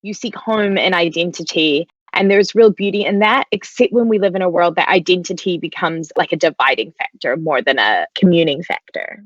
you seek home and identity. And there's real beauty in that, except when we live in a world that identity becomes like a dividing factor more than a communing factor.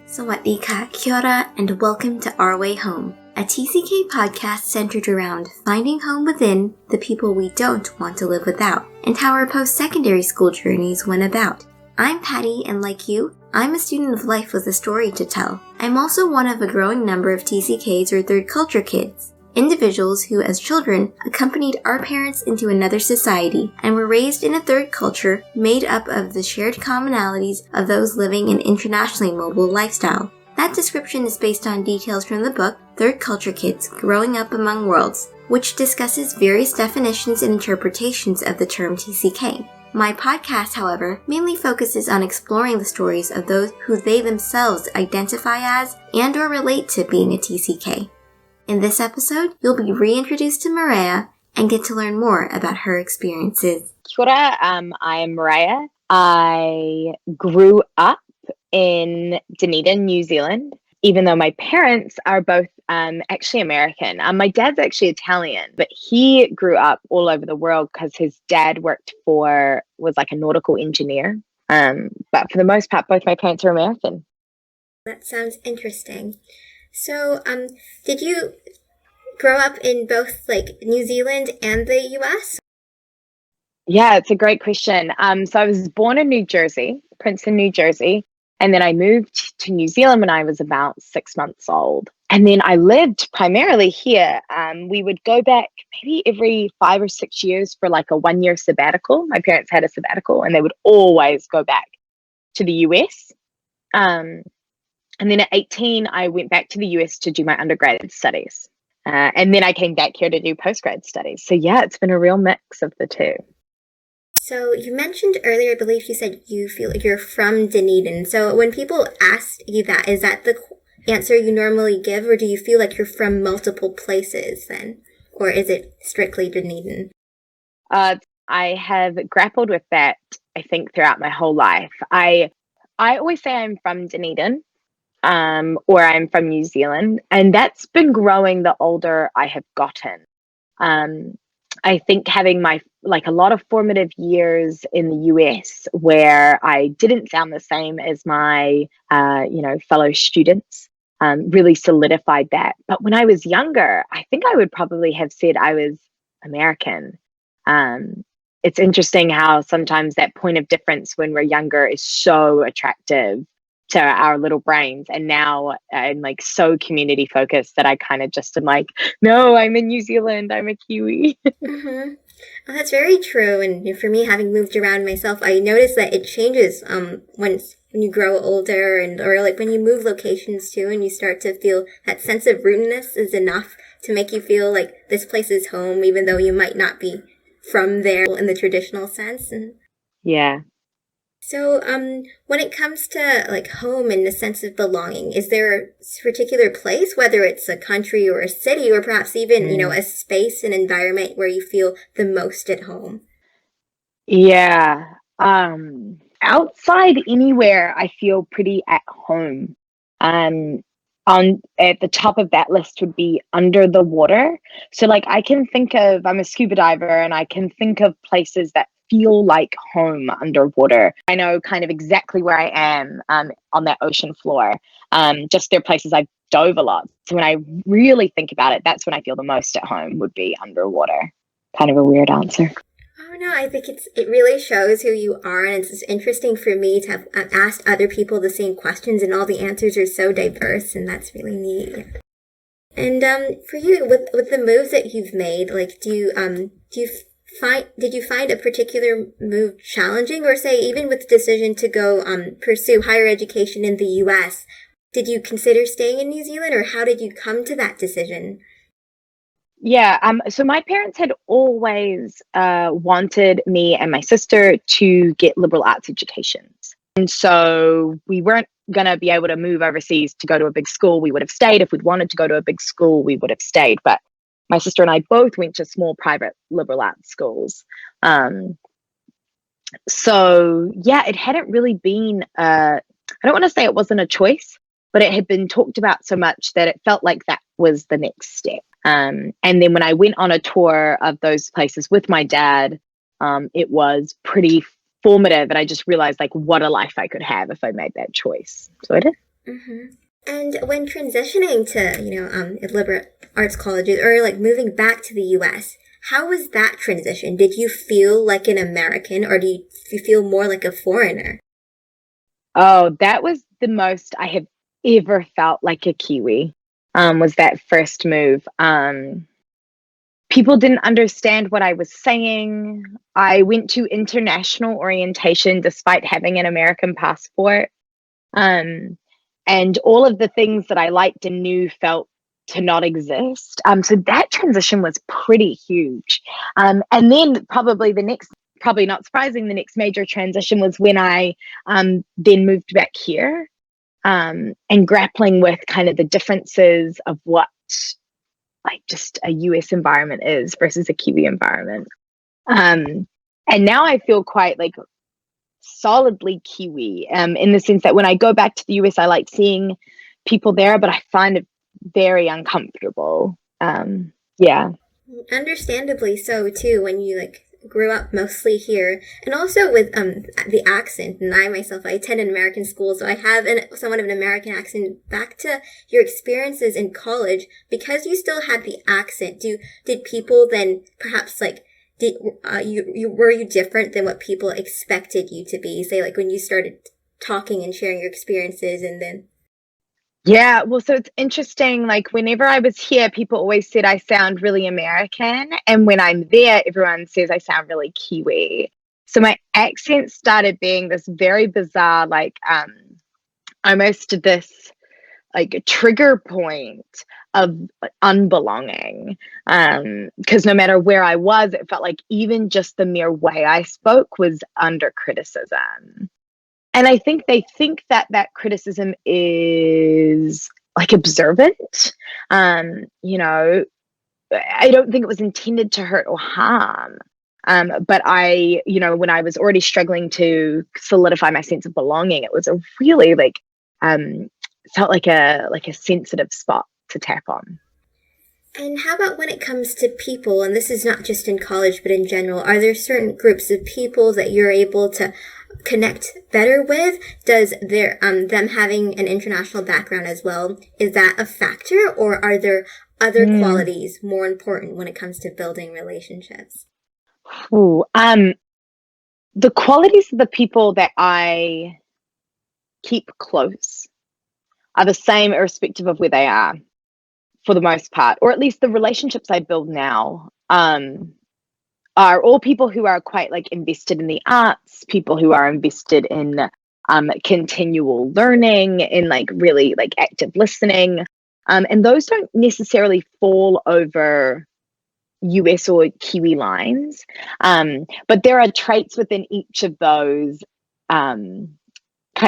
Sawadee-ka, kia ora, and welcome to Our Way Home, a TCK podcast centered around finding home within the people we don't want to live without, and how our post-secondary school journeys went about. I'm Patty, and like you, I'm a student of life with a story to tell. I'm also one of a growing number of TCKs or third culture kids, individuals who as children accompanied our parents into another society and were raised in a third culture made up of the shared commonalities of those living an internationally mobile lifestyle. That description is based on details from the book Third Culture Kids Growing Up Among Worlds, which discusses various definitions and interpretations of the term TCK. My podcast, however, mainly focuses on exploring the stories of those who they themselves identify as and or relate to being a TCK. In this episode, you'll be reintroduced to Marea and get to learn more about her experiences. Kia ora, I'm Marea. I grew up in Dunedin, New Zealand, even though my parents are both actually American. My dad's actually Italian, but he grew up all over the world because his dad was like a nautical engineer. But for the most part, both my parents are American. That sounds interesting. So, did you grow up in both like New Zealand and the US? Yeah, it's a great question. So I was born in New Jersey, Princeton, New Jersey. And then I moved to New Zealand when I was about 6 months old. And then I lived primarily here. We would go back maybe every 5 or 6 years for like a 1-year sabbatical. My parents had a sabbatical and they would always go back to the US. And then at 18, I went back to the US to do my undergraduate studies. And then I came back here to do postgrad studies. So yeah, it's been a real mix of the two. So you mentioned earlier, I believe you said you feel like you're from Dunedin. So when people ask you that, is that the answer you normally give, or do you feel like you're from multiple places then? Or is it strictly Dunedin? I have grappled with that, I think, throughout my whole life. I always say I'm from Dunedin, or I'm from New Zealand, and that's been growing the older I have gotten. I think having a lot of formative years in the US where I didn't sound the same as my, fellow students, really solidified that. But when I was younger, I think I would probably have said I was American. It's interesting how sometimes that point of difference when we're younger is so attractive to our little brains. And now I'm like so community focused that I kind of just am like, no, I'm in New Zealand. I'm a Kiwi. Mm-hmm. Well, that's very true. And for me, having moved around myself, I noticed that it changes when you grow older or like when you move locations too, and you start to feel that sense of rootedness is enough to make you feel like this place is home, even though you might not be from there in the traditional sense. And yeah. So, when it comes to like home and the sense of belonging, is there a particular place, whether it's a country or a city, or perhaps even, a space, an environment where you feel the most at home? Yeah. Outside anywhere, I feel pretty at home. At the top of that list would be under the water. So like I'm a scuba diver, and I can think of places that feel like home underwater. I know kind of exactly where I am on that ocean floor. Just there are places I've dove a lot. So when I really think about it, that's when I feel the most at home, would be underwater. Kind of a weird answer. Oh no, I think it really shows who you are, and it's interesting for me to have asked other people the same questions, and all the answers are so diverse, and that's really neat. And for you, with the moves that you've made, like did you find a particular move challenging, or say even with the decision to go pursue higher education in the US, did you consider staying in New Zealand, or how did you come to that decision? Yeah, so my parents had always wanted me and my sister to get liberal arts educations. And so we weren't going to be able to move overseas to go to a big school. We would have stayed. If we'd wanted to go to a big school, we would have stayed. But my sister and I both went to small private liberal arts schools. So yeah, it hadn't really been, I don't want to say it wasn't a choice, but it had been talked about so much that it felt like that was the next step. And then when I went on a tour of those places with my dad, it was pretty formative. And I just realized like what a life I could have if I made that choice. So I did. Mm-hmm. And when transitioning to, liberal arts colleges or like moving back to the US, how was that transition? Did you feel like an American or do you feel more like a foreigner? Oh, that was the most I have ever felt like a Kiwi, was that first move. People didn't understand what I was saying. I went to international orientation despite having an American passport. And all of the things that I liked and knew felt to not exist. So that transition was pretty huge. And then probably not surprising, the next major transition was when I then moved back here, and grappling with kind of the differences of what like just a US environment is versus a Kiwi environment. And now I feel quite like solidly Kiwi, in the sense that when I go back to the US, I like seeing people there, but I find it very uncomfortable. Yeah. Understandably so too, when you like grew up mostly here, and also with the accent. And I myself, I attend an American school, so I have somewhat of an American accent. Back to your experiences in college, because you still had the accent. Did people then perhaps like were you different than what people expected you to be? Say like when you started talking and sharing your experiences, and then. Yeah, well, so it's interesting. Like, whenever I was here, people always said I sound really American. And when I'm there, everyone says I sound really Kiwi. So my accent started being this very bizarre, like, almost this like trigger point of unbelonging. Because no matter where I was, it felt like even just the mere way I spoke was under criticism. And I think they think that that criticism is like observant. You know, I don't think it was intended to hurt or harm. But when I was already struggling to solidify my sense of belonging, it was a really like felt like a sensitive spot to tap on. And how about when it comes to people, and this is not just in college, but in general, are there certain groups of people that you're able to connect better with? Does them having an international background as well, is that a factor, or are there other qualities more important when it comes to building relationships? Ooh, the qualities of the people that I keep close are the same irrespective of where they are, for the most part, or at least the relationships I build now, are all people who are quite like invested in the arts, people who are invested in continual learning, in like really like active listening. And those don't necessarily fall over US or Kiwi lines. But there are traits within each of those kind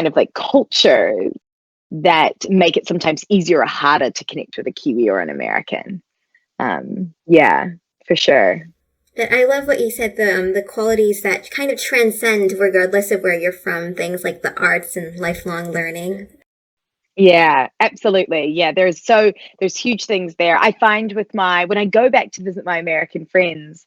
of like cultures that make it sometimes easier or harder to connect with a Kiwi or an American. Yeah, for sure. I love what you said, the qualities that kind of transcend regardless of where you're from, things like the arts and lifelong learning. Yeah, absolutely. Yeah, there's huge things there. I find when I go back to visit my American friends,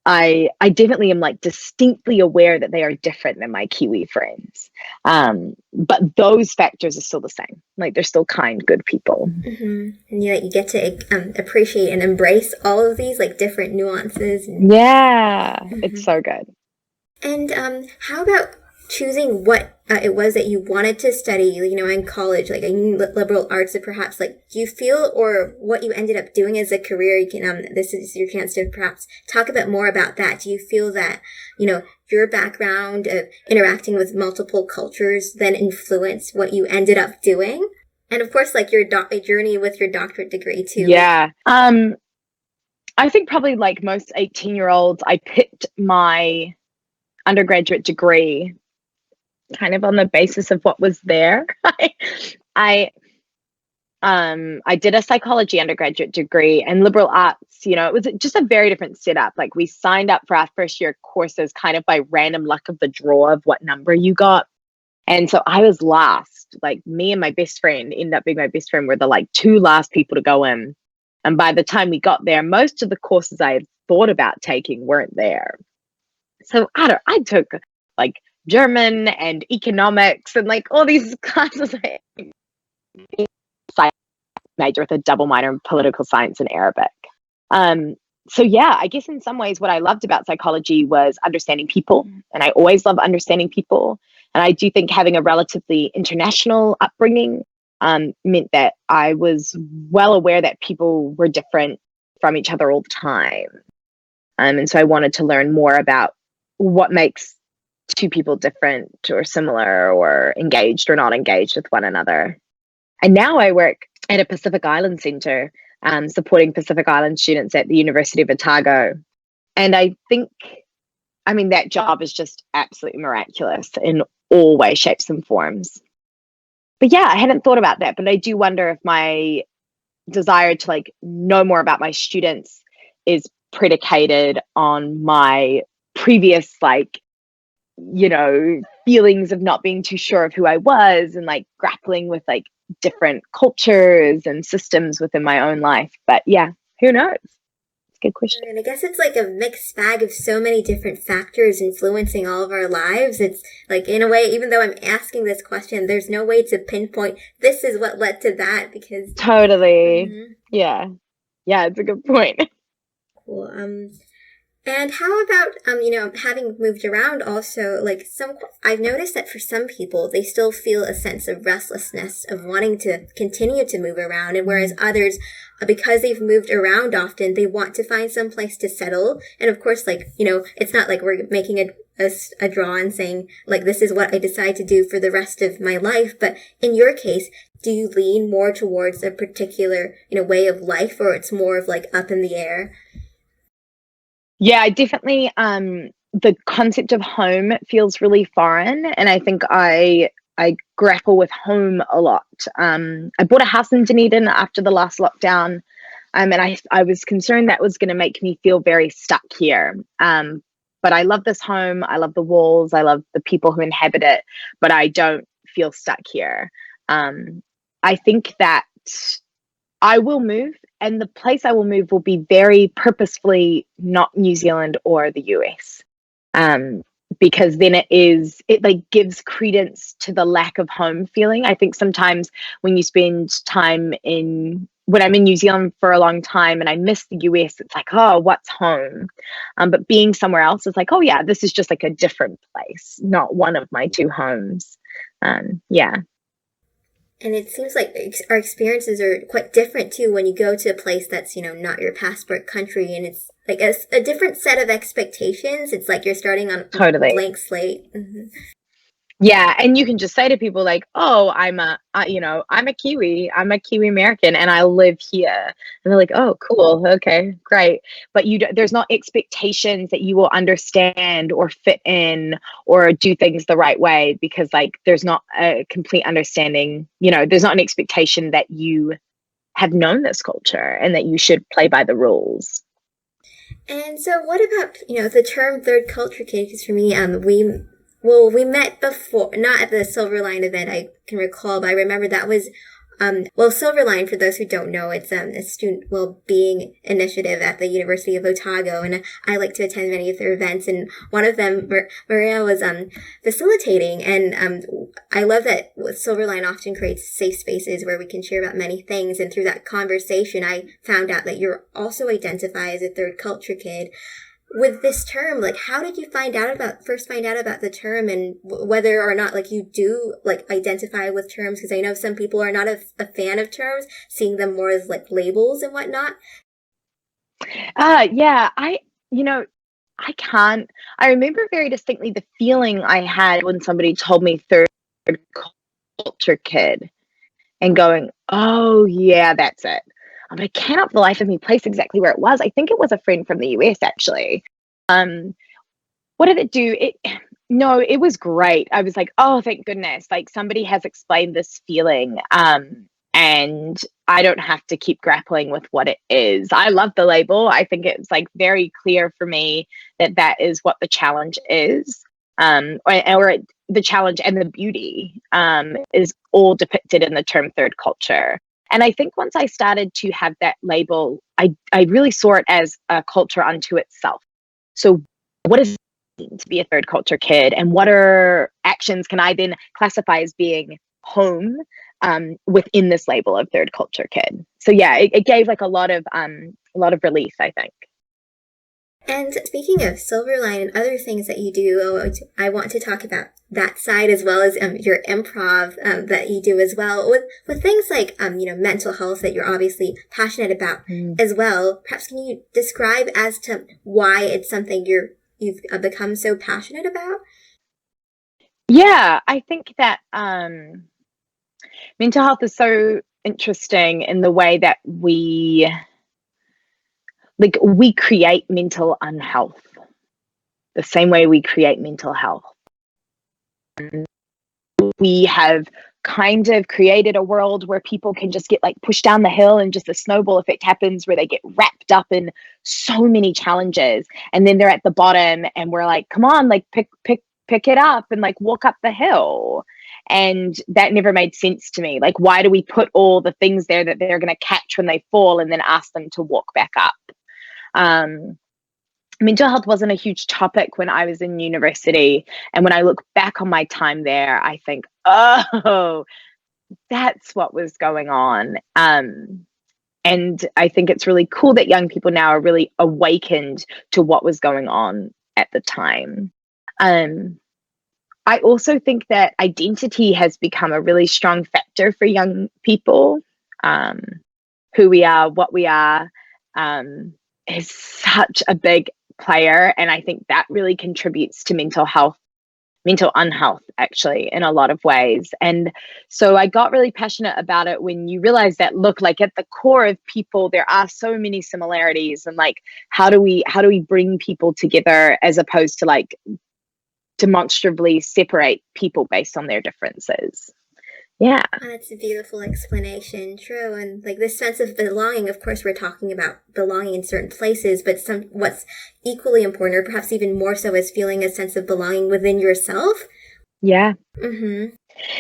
I definitely am like distinctly aware that they are different than my Kiwi friends. But those factors are still the same. Like they're still kind, good people. Mm-hmm. And you get to appreciate and embrace all of these like different nuances. Yeah, it's so good. And how about choosing what it was that you wanted to study, in college, like in liberal arts, or perhaps like, do you feel, or what you ended up doing as a career, you can, this is your chance to perhaps talk a bit more about that. Do you feel that, your background of interacting with multiple cultures then influenced what you ended up doing? And of course, like your journey with your doctorate degree too. Yeah. I think probably like most 18-year-olds, I picked my undergraduate degree kind of on the basis of what was there. I did a psychology undergraduate degree, and liberal arts, it was just a very different setup. Like we signed up for our first year courses kind of by random luck of the draw of what number you got. And so I was last. Like, me and my best friend ended up being my best friend, were the like two last people to go in. And by the time we got there, most of the courses I had thought about taking weren't there. So I took like German and economics and like all these classes. I major with a double minor in political science and Arabic. So yeah, I guess in some ways what I loved about psychology was understanding people, and I always love understanding people. And I do think having a relatively international upbringing meant that I was well aware that people were different from each other all the time. And so I wanted to learn more about what makes two people different or similar or engaged or not engaged with one another. And now I work at a Pacific Island Center, supporting Pacific Island students at the University of Otago. And I think, I mean, that job is just absolutely miraculous in all ways, shapes, and forms. But yeah, I hadn't thought about that, but I do wonder if my desire to like know more about my students is predicated on my previous like, you know, feelings of not being too sure of who I was and like grappling with like different cultures and systems within my own life. But yeah, who knows? It's a good question. And I guess it's like a mixed bag of so many different factors influencing all of our lives. It's like, in a way, even though I'm asking this question, there's no way to pinpoint this is what led to that, because totally. Yeah, it's a good point. Cool. And how about, having moved around also, like I've noticed that for some people, they still feel a sense of restlessness of wanting to continue to move around. And whereas others, because they've moved around often, they want to find some place to settle. And of course, like, it's not like we're making a draw and saying, like, this is what I decide to do for the rest of my life. But in your case, do you lean more towards a particular, way of life, or it's more of like up in the air? Yeah, I definitely, the concept of home feels really foreign. And I think I grapple with home a lot. I bought a house in Dunedin after the last lockdown. And I was concerned that was going to make me feel very stuck here. But I love this home. I love the walls. I love the people who inhabit it, but I don't feel stuck here. I think that I will move, and the place I will move will be very purposefully not New Zealand or the US. Because then it like gives credence to the lack of home feeling. I think sometimes when you spend time when I'm in New Zealand for a long time and I miss the US, it's like, oh, what's home? But being somewhere else is like, oh yeah, this is just like a different place, not one of my two homes. Yeah. And it seems like our experiences are quite different too when you go to a place that's, not your passport country, and it's like a different set of expectations. It's like you're starting on a blank slate. Yeah, and you can just say to people like, "Oh, I'm a Kiwi. I'm a Kiwi American, and I live here." And they're like, "Oh, cool. Okay, great." But there's not expectations that you will understand or fit in or do things the right way, because like there's not a complete understanding. There's not an expectation that you have known this culture and that you should play by the rules. And so, what about the term third culture kid? Because for me, we met before, not at the Silverline event, I can recall, but I remember that was, Silverline, for those who don't know, it's a student well-being initiative at the University of Otago, and I like to attend many of their events, and one of them, Marea, was facilitating, and I love that Silverline often creates safe spaces where we can share about many things, and through that conversation, I found out that you're also identify as a third culture kid. With this term, like, how did you first find out about the term, and whether or not, like, you do, like, identify with terms? Because I know some people are not a fan of terms, seeing them more as, like, labels and whatnot. Yeah, I remember very distinctly the feeling I had when somebody told me third culture kid and going, oh, yeah, that's it. But I cannot for the life of me place exactly where it was. I think it was a friend from the US, actually. What did it do? No, it was great. I was like, oh, thank goodness. Like, somebody has explained this feeling. And I don't have to keep grappling with what it is. I love the label. I think it's like very clear for me that is what the challenge is. or the challenge and the beauty is all depicted in the term third culture. And I think once I started to have that label, I really saw it as a culture unto itself. So what does it mean to be a third culture kid? And what are actions can I then classify as being home within this label of third culture kid? So yeah, it gave like a lot of relief, I think. And speaking of Silverline and other things that you do, I want to talk about that side as well as your improv that you do as well with things like mental health that you're obviously passionate about as well. Perhaps can you describe as to why it's something you've become so passionate about? Yeah, I think that mental health is so interesting in the way that we create mental unhealth the same way we create mental health. We have kind of created a world where people can just get like pushed down the hill and just a snowball effect happens where they get wrapped up in so many challenges, and then they're at the bottom and we're like, come on, like pick it up and like walk up the hill. And that never made sense to me. Like, why do we put all the things there that they're going to catch when they fall and then ask them to walk back up? Mental health wasn't a huge topic when I was in university. And when I look back on my time there, I think, oh, that's what was going on. And I think it's really cool that young people now are really awakened to what was going on at the time. I also think that identity has become a really strong factor for young people. Who we are, what we are, is such a big player. And I think that really contributes to mental unhealth, actually, in a lot of ways. And so I got really passionate about it when you realize that, look, like at the core of people, there are so many similarities. And like, how do we bring people together as opposed to like demonstrably separate people based on their differences? Yeah. Oh, that's a beautiful explanation. True. And like this sense of belonging, of course, we're talking about belonging in certain places, but what's equally important, or perhaps even more so, is feeling a sense of belonging within yourself. Yeah. Mm-hmm.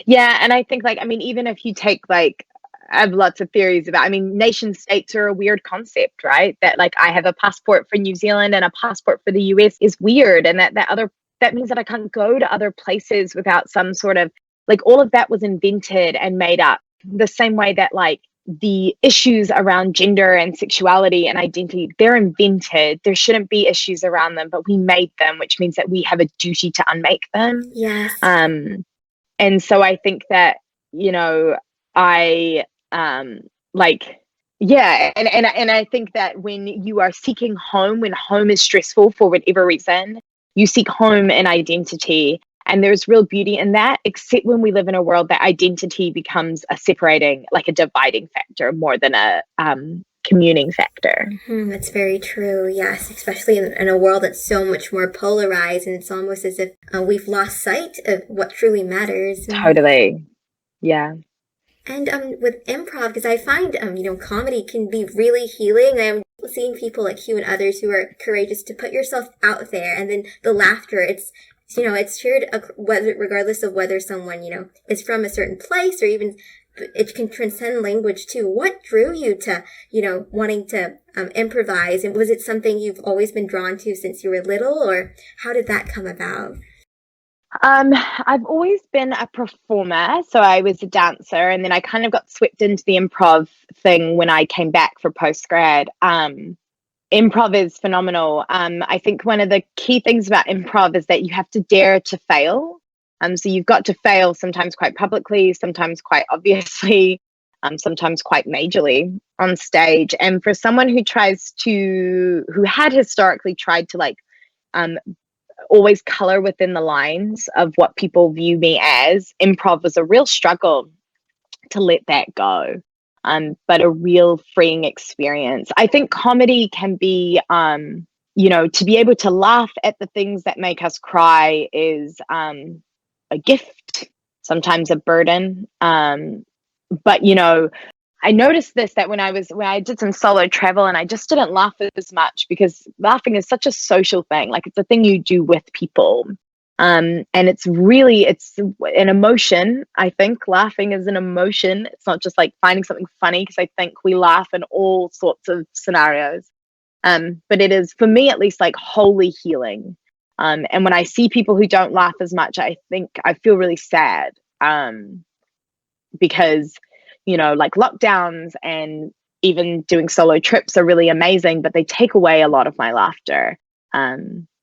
Yeah. And I think like, I mean, even if you take like, I have lots of theories about, I mean, nation states are a weird concept, right? That like I have a passport for New Zealand and a passport for the US is weird. And that means that I can't go to other places without some sort of, like, all of that was invented and made up the same way that like the issues around gender and sexuality and identity, they're invented. There shouldn't be issues around them, but we made them, which means that we have a duty to unmake them. Yes. And so I think that, I yeah, and I think that when you are seeking home, when home is stressful for whatever reason, you seek home and identity. And there's real beauty in that, except when we live in a world that identity becomes a separating, like a dividing factor more than a communing factor. Mm-hmm, that's very true. Yes, especially in a world that's so much more polarized, and it's almost as if we've lost sight of what truly matters. Totally. Yeah. And with improv, because I find comedy can be really healing. I'm seeing people like you and others who are courageous to put yourself out there, and then the laughter, it's shared regardless of whether someone, is from a certain place, or even it can transcend language too. What drew you to, wanting to improvise? And was it something you've always been drawn to since you were little, or how did that come about? I've always been a performer. So I was a dancer, and then I kind of got swept into the improv thing when I came back for postgrad. Improv is phenomenal. I think one of the key things about improv is that you have to dare to fail. So you've got to fail sometimes quite publicly, sometimes quite obviously, sometimes quite majorly on stage. And for someone who had historically tried to like always color within the lines of what people view me as, improv was a real struggle to let that go. But a real freeing experience. I think comedy can be, to be able to laugh at the things that make us cry is a gift, sometimes a burden. But I noticed that when I did some solo travel, and I just didn't laugh as much because laughing is such a social thing. Like, it's a thing you do with people. And it's an emotion. I think laughing is an emotion. It's not just like finding something funny, because I think we laugh in all sorts of scenarios. But it is, for me at least, like wholly healing. And when I see people who don't laugh as much, I think I feel really sad. Because, like lockdowns and even doing solo trips are really amazing, but they take away a lot of my laughter.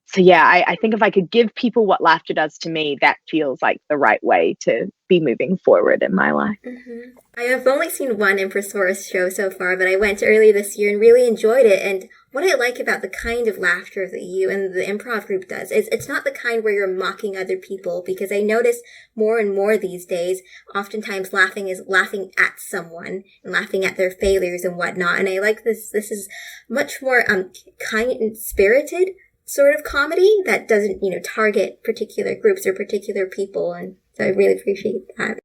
So yeah, I think if I could give people what laughter does to me, that feels like the right way to be moving forward in my life. Mm-hmm. I have only seen one Improsaurus show so far, but I went early this year and really enjoyed it. And what I like about the kind of laughter that you and the improv group does is it's not the kind where you're mocking other people, because I notice more and more these days, oftentimes laughing is laughing at someone and laughing at their failures and whatnot. And I like this. This is much more kind and spirited sort of comedy that doesn't, target particular groups or particular people. And so I really appreciate that.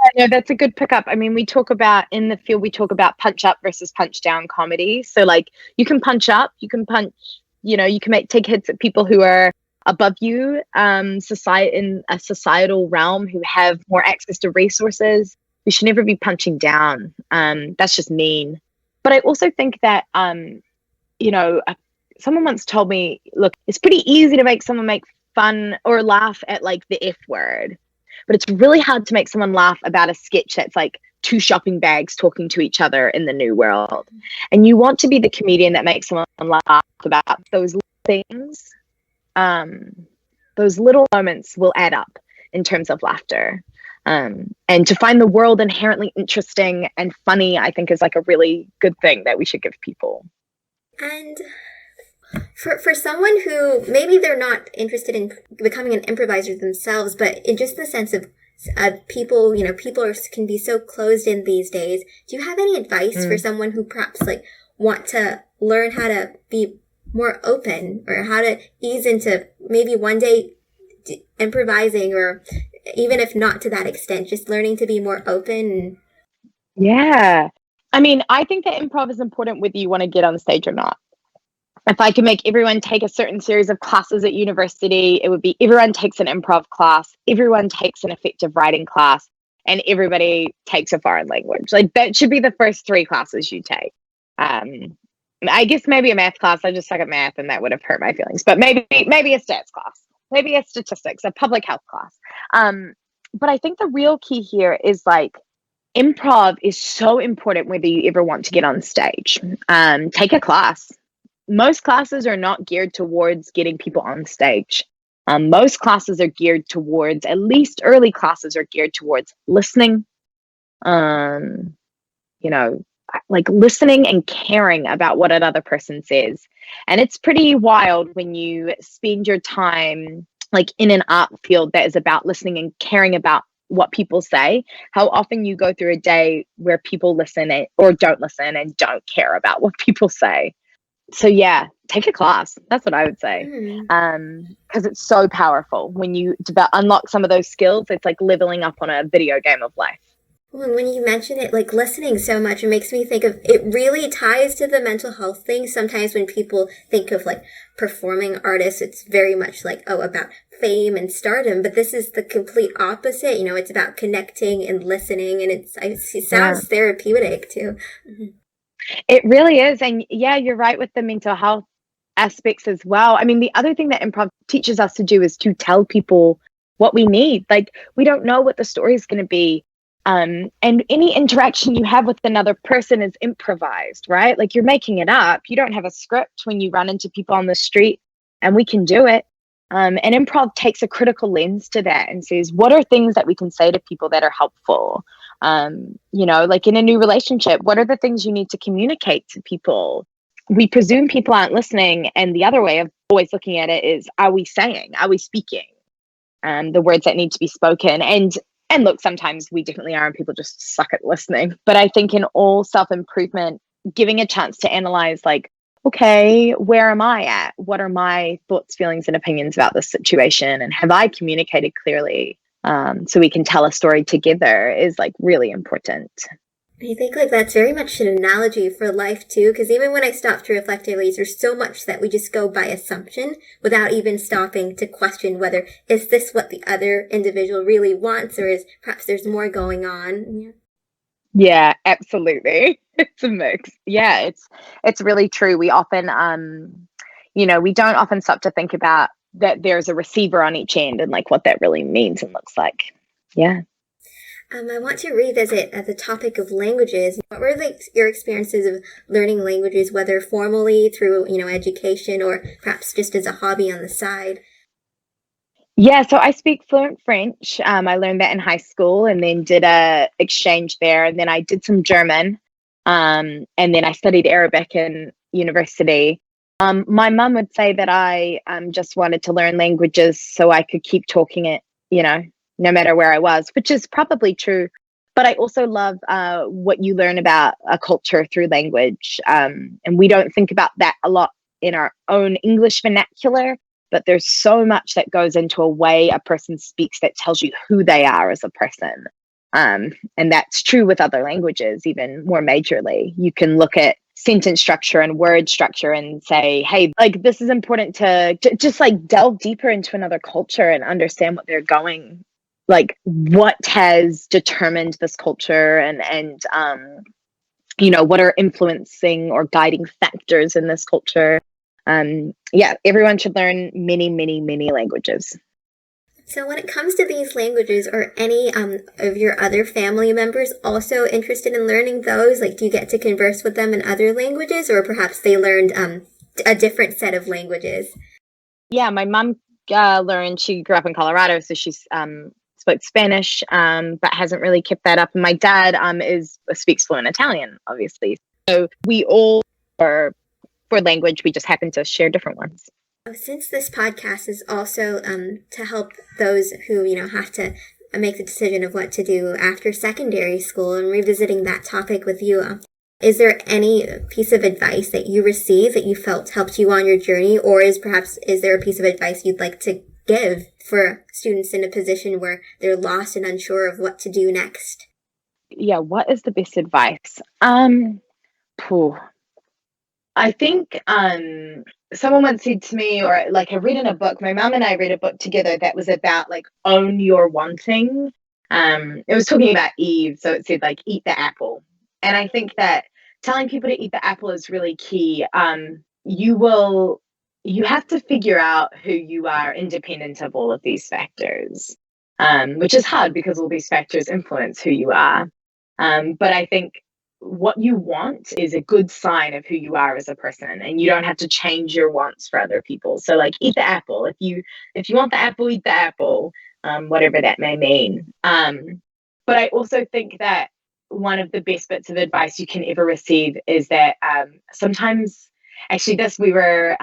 Yeah, no, that's a good pickup. I mean, in the field, we talk about punch up versus punch down comedy. So like you can punch up, you can punch, you can take hits at people who are above you, in a societal realm, who have more access to resources. We should never be punching down. That's just mean. But I also think that, someone once told me, look, it's pretty easy to make someone make fun or laugh at like the F word, but it's really hard to make someone laugh about a sketch that's like two shopping bags talking to each other in the new world. And you want to be the comedian that makes someone laugh about those things. Those little moments will add up in terms of laughter. And to find the world inherently interesting and funny, I think is like a really good thing that we should give people. And for someone who maybe they're not interested in becoming an improviser themselves, but in just the sense of people, people can be so closed in these days. Do you have any advice for someone who perhaps like want to learn how to be more open, or how to ease into maybe one day improvising, or even if not to that extent, just learning to be more open? Yeah. I mean, I think that improv is important whether you want to get on stage or not. If I could make everyone take a certain series of classes at university, it would be everyone takes an improv class, everyone takes an effective writing class, and everybody takes a foreign language. Like that should be the first 3 classes you take. I guess maybe a math class. I just suck at math and that would have hurt my feelings. But maybe a stats class, maybe a statistics, a public health class. But I think the real key here is like improv is so important whether you ever want to get on stage. Take a class. Most classes are not geared towards getting people on stage. Most classes are geared towards, at least early classes are geared towards listening, like listening and caring about what another person says. And it's pretty wild when you spend your time like in an art field that is about listening and caring about what people say, how often you go through a day where people listen or don't listen and don't care about what people say. So yeah, take a class. That's what I would say. Because it's so powerful when you unlock some of those skills. It's like leveling up on a video game of life. Well, when you mention it, like listening so much, it makes me think of, it really ties to the mental health thing. Sometimes when people think of like performing artists, it's very much like, about fame and stardom, but this is the complete opposite. It's about connecting and listening, and it sounds therapeutic too. Mm-hmm. It really is. And yeah, you're right with the mental health aspects as well. I mean, the other thing that improv teaches us to do is to tell people what we need. Like, we don't know what the story is going to be. And any interaction you have with another person is improvised, right? Like, you're making it up. You don't have a script when you run into people on the street, and we can do it. And improv takes a critical lens to that and says, what are things that we can say to people that are helpful? Like in a new relationship, what are the things you need to communicate to people? We presume people aren't listening. And the other way of always looking at it is, are we speaking the words that need to be spoken? And look, sometimes we definitely are, and people just suck at listening. But I think in all self-improvement, giving a chance to analyze, like, okay, where am I at? What are my thoughts, feelings, and opinions about this situation? And have I communicated clearly? So we can tell a story together is like really important. I think like that's very much an analogy for life too, because even when I stop to reflect, I realize there's so much that we just go by assumption without even stopping to question whether is this what the other individual really wants, or is perhaps there's more going on. Yeah. Yeah, absolutely. It's a mix. Yeah, it's really true. We often we don't often stop to think about that there's a receiver on each end and like what that really means and looks like. Yeah. I want to revisit the topic of languages. What were your experiences of learning languages, whether formally through, education or perhaps just as a hobby on the side? Yeah, so I speak fluent French. I learned that in high school and then did a exchange there. And then I did some German. And then I studied Arabic in university. My mum would say that I just wanted to learn languages so I could keep talking it, no matter where I was, which is probably true. But I also love what you learn about a culture through language. And we don't think about that a lot in our own English vernacular, but there's so much that goes into a way a person speaks that tells you who they are as a person. And that's true with other languages, even more majorly. You can look at sentence structure and word structure and say, hey, like this is important to just like delve deeper into another culture and understand what they're going, like what has determined this culture and what are influencing or guiding factors in this culture. Yeah, everyone should learn many, many, many languages. So when it comes to these languages, are any of your other family members also interested in learning those? Like, do you get to converse with them in other languages, or perhaps they learned a different set of languages? Yeah, my mom learned, she grew up in Colorado, so she's spoke Spanish, but hasn't really kept that up. And my dad speaks fluent Italian, obviously. So we all are for language, we just happen to share different ones. Since this podcast is also to help those who, have to make the decision of what to do after secondary school and revisiting that topic with you, is there any piece of advice that you received that you felt helped you on your journey, or is there a piece of advice you'd like to give for students in a position where they're lost and unsure of what to do next? Yeah, what is the best advice? I think someone once said to me, or like I read in a book, my mom and I read a book together that was about like own your wanting. It was talking about Eve, so it said like eat the apple. And I think that telling people to eat the apple is really key. You have to figure out who you are independent of all of these factors, which is hard because all these factors influence who you are. But I think what you want is a good sign of who you are as a person, and you don't have to change your wants for other people. So like eat the apple. If you want the apple, eat the apple, whatever that may mean. But I also think that one of the best bits of advice you can ever receive is that sometimes, actually, we were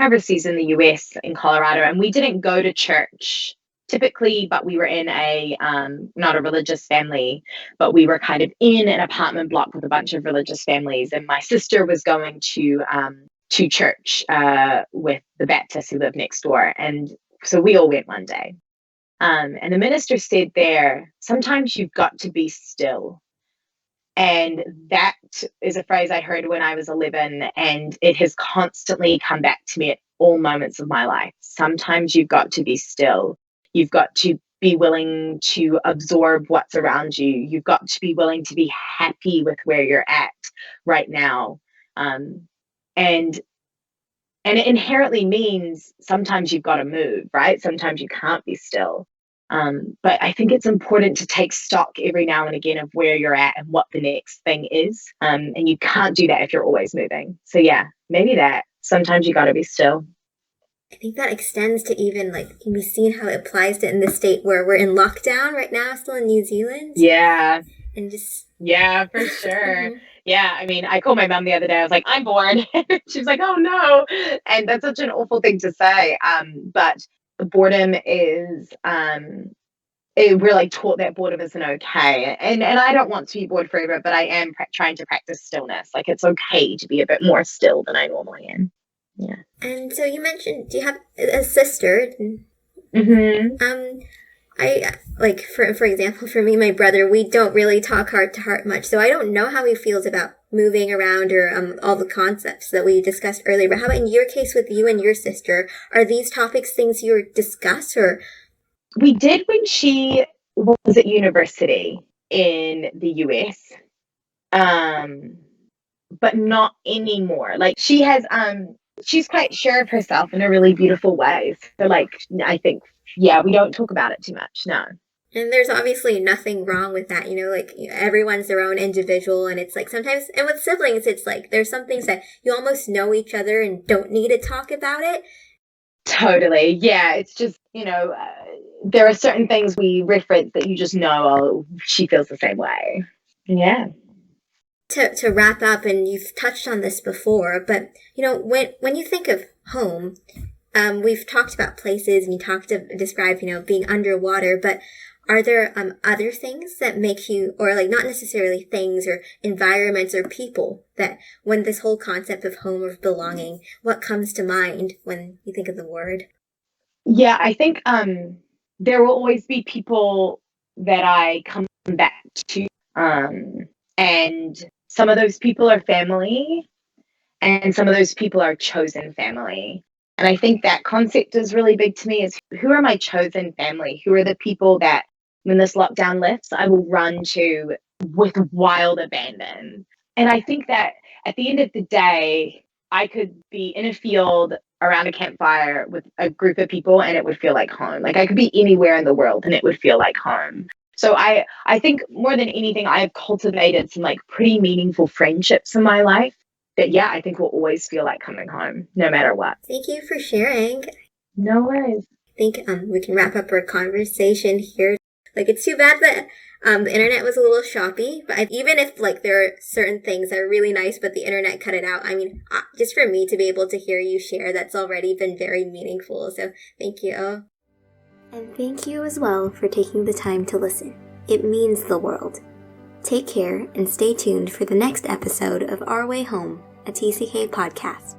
overseas in the US in Colorado, and we didn't go to church typically, but we were in a not a religious family, but we were kind of in an apartment block with a bunch of religious families, and my sister was going to church with the Baptists who lived next door, and so we all went one day. And the minister said there, sometimes you've got to be still. And that is a phrase I heard when I was 11, and it has constantly come back to me at all moments of my life. Sometimes you've got to be still. You've got to be willing to absorb what's around you. You've got to be willing to be happy with where you're at right now. And it inherently means sometimes you've got to move, right? Sometimes you can't be still. But I think it's important to take stock every now and again of where you're at and what the next thing is. And you can't do that if you're always moving. So yeah, maybe that. Sometimes you got to be still. I think that extends to even like, can be seen how it applies to in the state where we're in lockdown right now, still in New Zealand. Yeah. And just. Yeah, for sure. Yeah, I mean, I called my mom the other day. I was like, I'm bored. She's like, oh no. And that's such an awful thing to say. But the boredom is, we're like taught that boredom isn't okay. And I don't want to be bored forever, but I am trying to practice stillness. Like it's okay to be a bit more still than I normally am. Yeah. And so you mentioned, do you have a sister? Mm-hmm. For example, for me, my brother, we don't really talk heart to heart much, so I don't know how he feels about moving around or all the concepts that we discussed earlier. But how about in your case with you and your sister? Are these topics things you discuss, or? We did when she was at university in the US, but not anymore. Like she has, she's quite sure of herself in a really beautiful way. So like, I think, yeah, we don't talk about it too much. No. And there's obviously nothing wrong with that, everyone's their own individual, and it's like sometimes, and with siblings, it's like there's some things that you almost know each other and don't need to talk about it. Totally. Yeah. It's just, there are certain things we reference that you just know, oh, she feels the same way. Yeah. To wrap up, and you've touched on this before, but, when you think of home, we've talked about places and you described, being underwater, but are there other things that make you, or like not necessarily things or environments or people, that when this whole concept of home or belonging, what comes to mind when you think of the word? Yeah, I think there will always be people that I come back to, and some of those people are family, and some of those people are chosen family. And I think that concept is really big to me, is who are my chosen family? Who are the people that when this lockdown lifts, I will run to with wild abandon? And I think that at the end of the day, I could be in a field around a campfire with a group of people and it would feel like home. Like I could be anywhere in the world and it would feel like home. So I think more than anything, I have cultivated some like pretty meaningful friendships in my life that, yeah, I think will always feel like coming home, no matter what. Thank you for sharing. No worries. I think we can wrap up our conversation here. Like, it's too bad that the internet was a little choppy, but even if like there are certain things that are really nice, but the internet cut it out, I mean, just for me to be able to hear you share, that's already been very meaningful. So thank you. And thank you as well for taking the time to listen. It means the world. Take care and stay tuned for the next episode of Our Way Home, a TCK podcast.